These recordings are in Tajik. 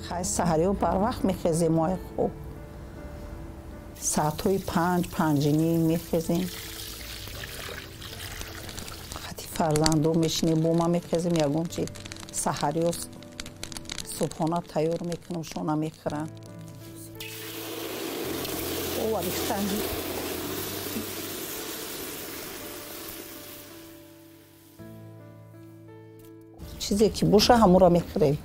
خیلی سحری و بر وقت میخزیم مای خوب ساعتهای 5 نیم میخزیم خطی فرزندو میشینیم با ما میخزیم یکم چی سحری و صبحانه تیار میکنم شونا میخورن او ریختنی چیزی که باشه همون را میخوریم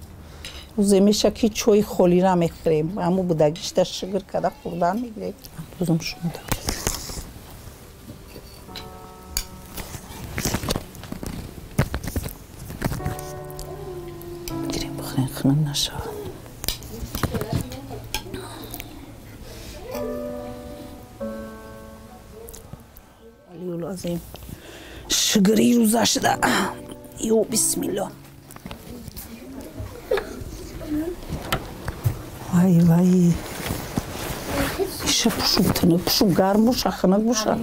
روزه میشه که چای خولی را میخوریم همون بودگیش در شگر کده خوردن میگیریم روزم شما بگیریم بخوریم خنم نشود علیو لازم شگری روزه شده یو بسم الله وای وای ایشه پشو بتنه پشو گرم باشه خنک باشه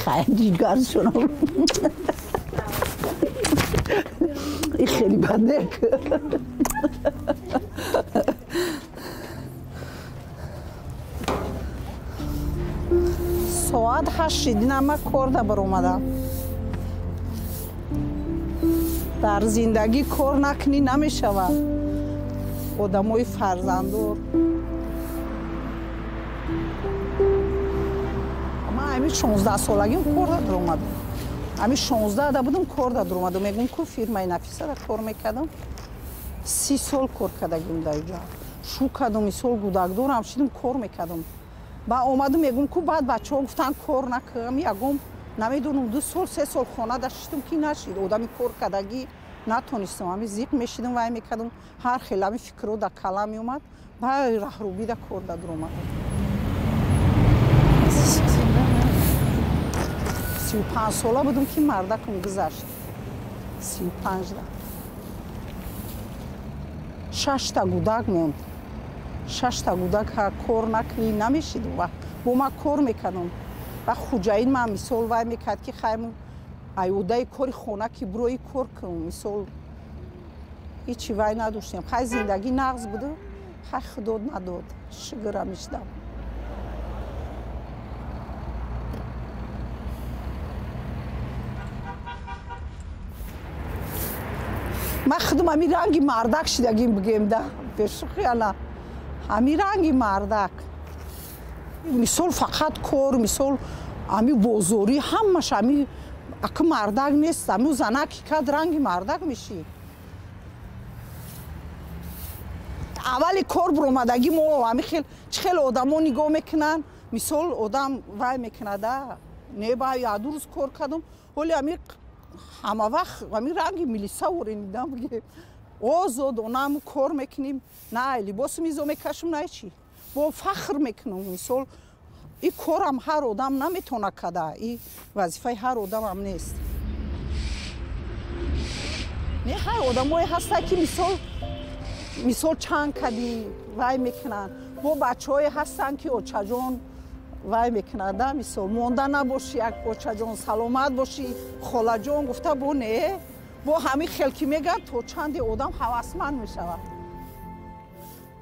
خای دیگر شنو این خیلی بده ساعت 8 من کار بر اومدم در زندگی کار نکنی نمیشود آدمای فرزندور من همین 16 سالگیم کار در اومدم همین 16 دا بودم کار در اومدم میگم که فیرمای نفیسه را کار میکردم 30 سال کار کردم در اینجا شو کردم این سال گودکدار هم شدم کار میکردم با اومدم میگم که بعد بچه ها گفتن کار نکنم یکم نمیدونم 2 سال 3 سال خانه داشتم که نشید آدمی کار کردگی نتونستم همین زیق میشیدم وای میکردم هر خیلی همین فکر رو در کلم میومد با رهروبی در کار در اومدم 35 ساله بودم که مردکم گذشت 35 دا 6 تا گودک موند 6 تا گودک کار نکنی نمیشید و با ما کار میکردم و خوجاین ما مثال وای میکرد که خیمون ایوده کاری خونه که بروی کار کنم مثال هیچی وای نداشتیم خیلی زندگی نغز بوده خیلی خداد نداد شگر همیشدم من خودم همین رنگی مردک شدگیم بگیم ده پیش خیالا همین رنگی مردک مثال فقط کار مثال همین بازاری همش همین اگه مردک نیست همین زنکی که رنگی مردک میشی اولی کار برومدگی ما همین خیلی آدم ها نگاه میکنن مثال آدم وای میکنه ده نه با یا 2 روز کار کردم ولی همین همه وقت همین رنگی ملیسا ورینیدم بگه آزاد اونم کار میکنیم نه لباس میزو میکشم نه چی با فخر میکنم مثال این کارم هر آدم نمیتونه کده این وظیفه هر آدم هم نیست نه هر آدم هایی هسته که مثال چند کدی وای میکنن با بچه های هستن که اوچه جان وای میکنه مثال مونده نباشی یک اوچه جان سلامت باشی خاله جان گفته با نه با همین خلکی میگن تو چند آدم حواسمند میشود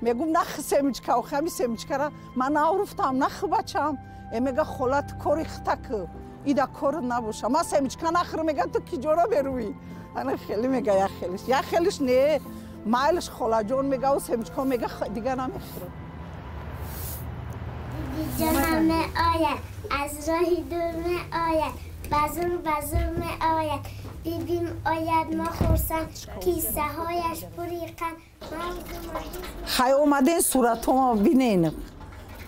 میگم نخ سمیچکه و خمی سمیچکه را من نورفتم نخ بچم میگه خالت کاری خطک ایده کار نباشه من سمیچکه نخ رو میگه تو کی جورا بروی انا خیلی میگه یا خیلیش نه مایلش خاله جان میگه و سمیچکه میگه دیگه نمیخوره جانم می آید از راهی دور می آید بزرگ می آید بیبیم آید ما خورسن کیسه هایش بریقن خیلی اومده این صورت ها بینین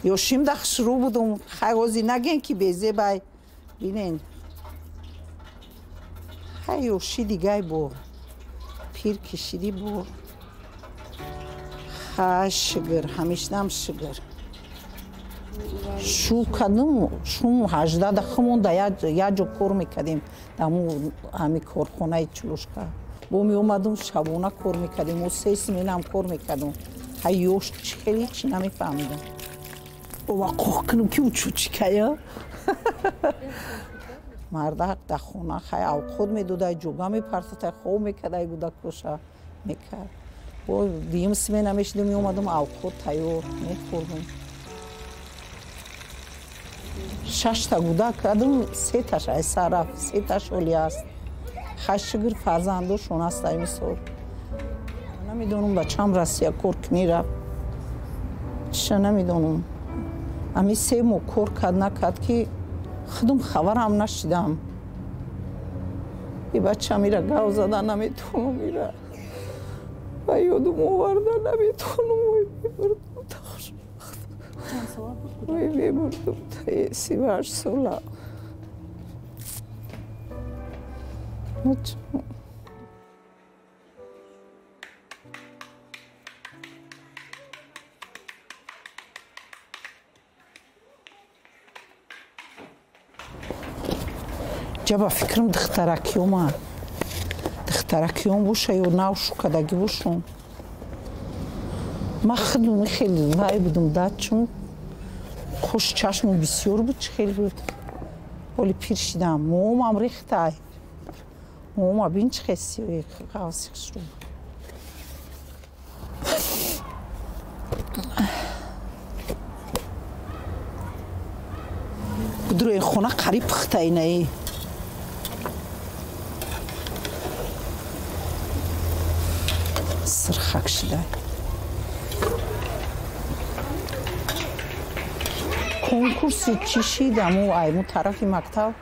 یوشیم ده شروع بودم خیلی نگین که بیزه بای بینین خیلی یوشی دیگه بور پیر کشیدی بور خیلی شگر همیشنم شگر شو کدوم شو 18 دقیقه ده یا جو کار میکردیم دمو همی کارخانه چلوشکا با می اومدم شبونه کار میکردیم و 3 سنین هم کار میکردم هیوش خیلی چی نمیفهمیدم بابا قوق کنم که اوچو چی که мардак да хона хай авқот медодай ҷуга мепартотай хоб мекардай гуда коша мекард бо дигим смена мешидем меомадам авқот тайёр мехӯрдум 6 та гуда кардум 3 таш айса рафт 3 таш оли аст 8 гир фарзандошон аст ай мисол намедонам бачам Россия кор кунӣ рафт чиша намедонам ами 3 моҳ кор кард накард ки худум хабарам нашидам и бачам ира гав зада наметавонам ира ва ёдум оварда наметавонам ой мемурдум та 38 сола ҷаба фикрам духтаракиёма духтаракиём боша ё навшукадаги бошум ман худум хеле вай будум дачум хош чашму бисёр буд чӣ хел буд оли пир шидам моомам рехтай моома бин чӣ хел сиёи будрои хона қариб пухтайнаи сирхак шидай конкурси чӣ шидаму айму тарафи мактаб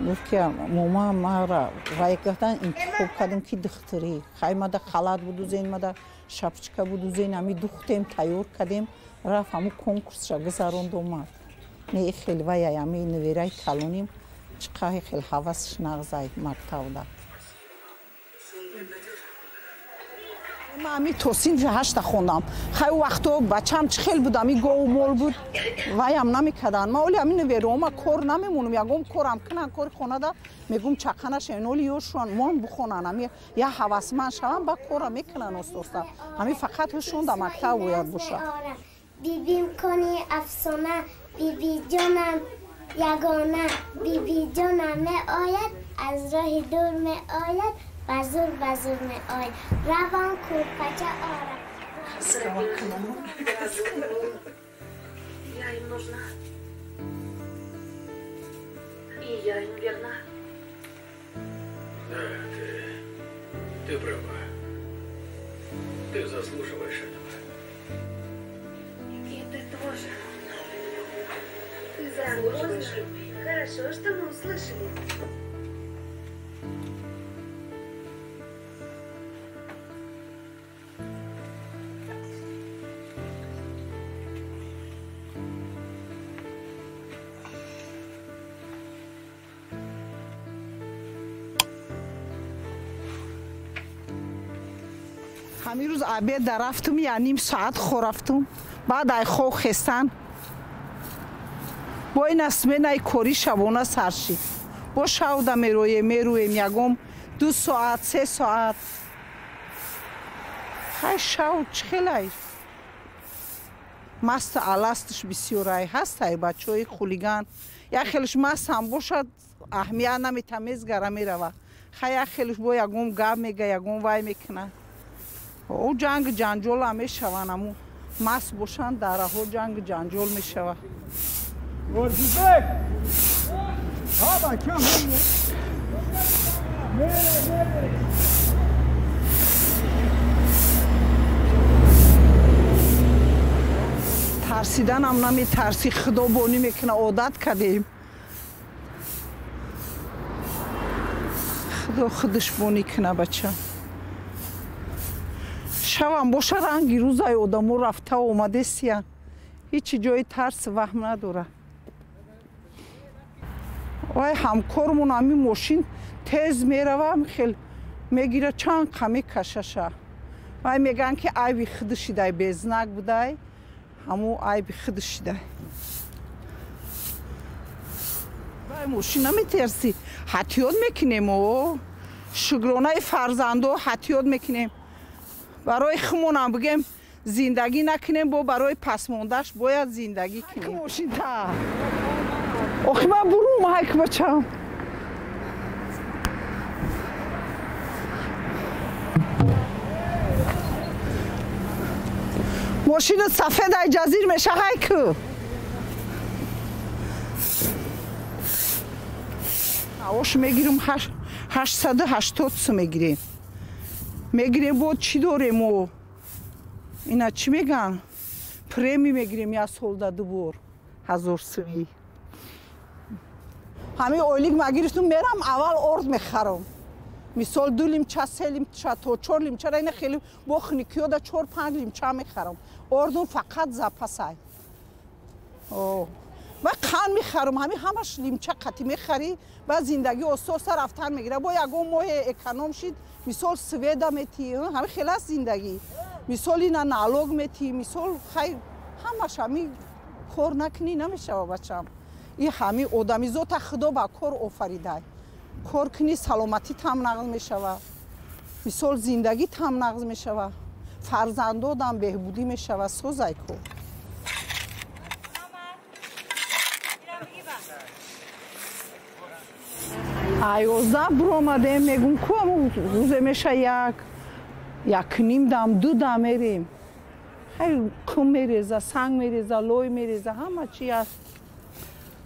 гуфт ки мома мара вай гуфтан интихоб кардем ки духтурӣ хай мада халат будузен мада шапчика будузен ами духтем тайёр кардем рафт ҳаму конкурсша гузаронд омад не хел вай ами навераи калоним чиқа хел ҳавасш нағзай мактабда ами то синфи 8 хондам хай вақто бачам чӣ хел буд ами гов мол буд ваям намекардан ма оли ами наверома кор намемонам ягон корам кунам кори хонада мегум чақанашен оли ёшон мон бухонан ами я ҳавасманд шавам ба кора мекунан остоста ами фақат ҳушон да мактаб бояд боша бибим кони афсона бибиҷонам ягона бибиҷонам меояд аз роҳи дур меояд базур меояд раван курпача орам Я им нужна. И я им верна. Да, ты права. Ты заслуживаешь этого. И ты тоже. Ты заслуживаешь любви. Хорошо, что мы услышали. ҳамин рӯз обед дарафтум я ним соат хорафтум баъд ай хоб хестан бо ина сменаи кори шабона сар шид бо шавда мерӯем ягон 2 соат 3 соат хай шав чӣ хелай масту аластуш бисёрай ҳастай бачаҳои хулиган як хелш маст ҳам бошад аҳамият наметам мезгара мерава хай як хелш бо ягон гап мега ягон вай мекунад о ҷанг ҷанҷол ҳам мешаванд аму маст бошанд дар раҳо ҷанг ҷанҷол мешавад Гордибек! Ҳаба кам тарсиданам наметарси худобонӣ мекуна одат кардем худо худаш бонӣ куна бача шавам боша ранги рӯзаи одамо рафта омадесия ҳичи ҷои тарс ваҳм надора вай ҳамкормон ами мошин тез меравам хел мегира чанд қа мекашаша вай меган ки айби худшидай безнак будай ҳаму айби худшидай вай мошин наметарси ҳатиёт мекунем о шукронаи фарзандо ҳатиёт мекунем барои худмонам бигем зиндагӣ накунем бо барои пасмондаш бояд зиндагӣ кунем охи ман бурун مایک بچم ماشین سفید ای جزیر میشه های که آوش میگیریم 880 سو میگیریم بود چی داریم و اینا چی میگن پریمی میگیریم یا سولده دوبار 1000 سوی همه اولیگ مگیرستون میرم اول ارد میخرم مثال 2 لیمچه 3 لیمچه تا 4 لیمچه را این خیلی بخنی کیو دا 4 5 لیمچه میخرم اردون فقط زپسای و قند میخرم همش لیمچه قطی میخری و زندگی اساس رفتن میگیره با یگون ماه اکانوم شید مثال سویدا میتی همه خیلی از زندگی مثال اینا نالوگ میتی مثال خیلی همش همی کار نکنی نمیشه بچم این همه آدمی زوتا خدا با کار آفریده کار کنی سلامتی تام نقض میشوه مثال زندگی تام نقض میشوه فرزندادم بهبودی میشوه سوزای کو ایازده برآمده میگم کو روز میشه یک نیم دم 2 دم میریم خیلی کم میریزه سنگ میریزه لوی میریزه همه چی هست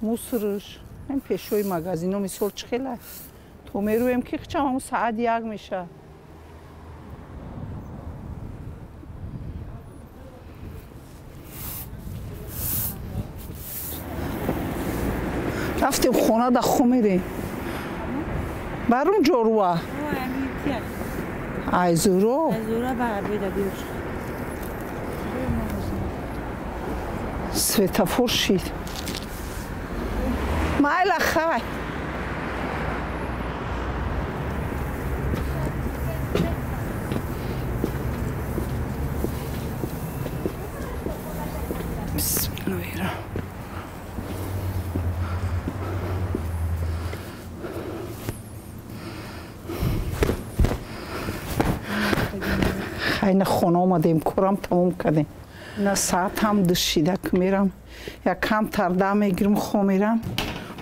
موسرش این پیشوی مغازینو مثال چخیله تو میرویم که چم همون ساعت 1 میشه رفتیم خونه دا خو میریم برون جوروه ایزورو سویتافور شید مایل خواهی بسم الله الرحمن خیلی خونه آمدیم کارم تموم کردیم نه ساعت هم دشیده که میرم یک کم ترده میگیرم خو میرم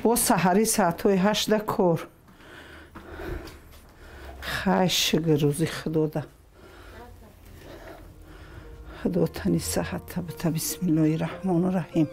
با سحری ساعت های 8 کار خیلی شگر روزی خدا ده خدا تنی صحت بسم الله الرحمن الرحیم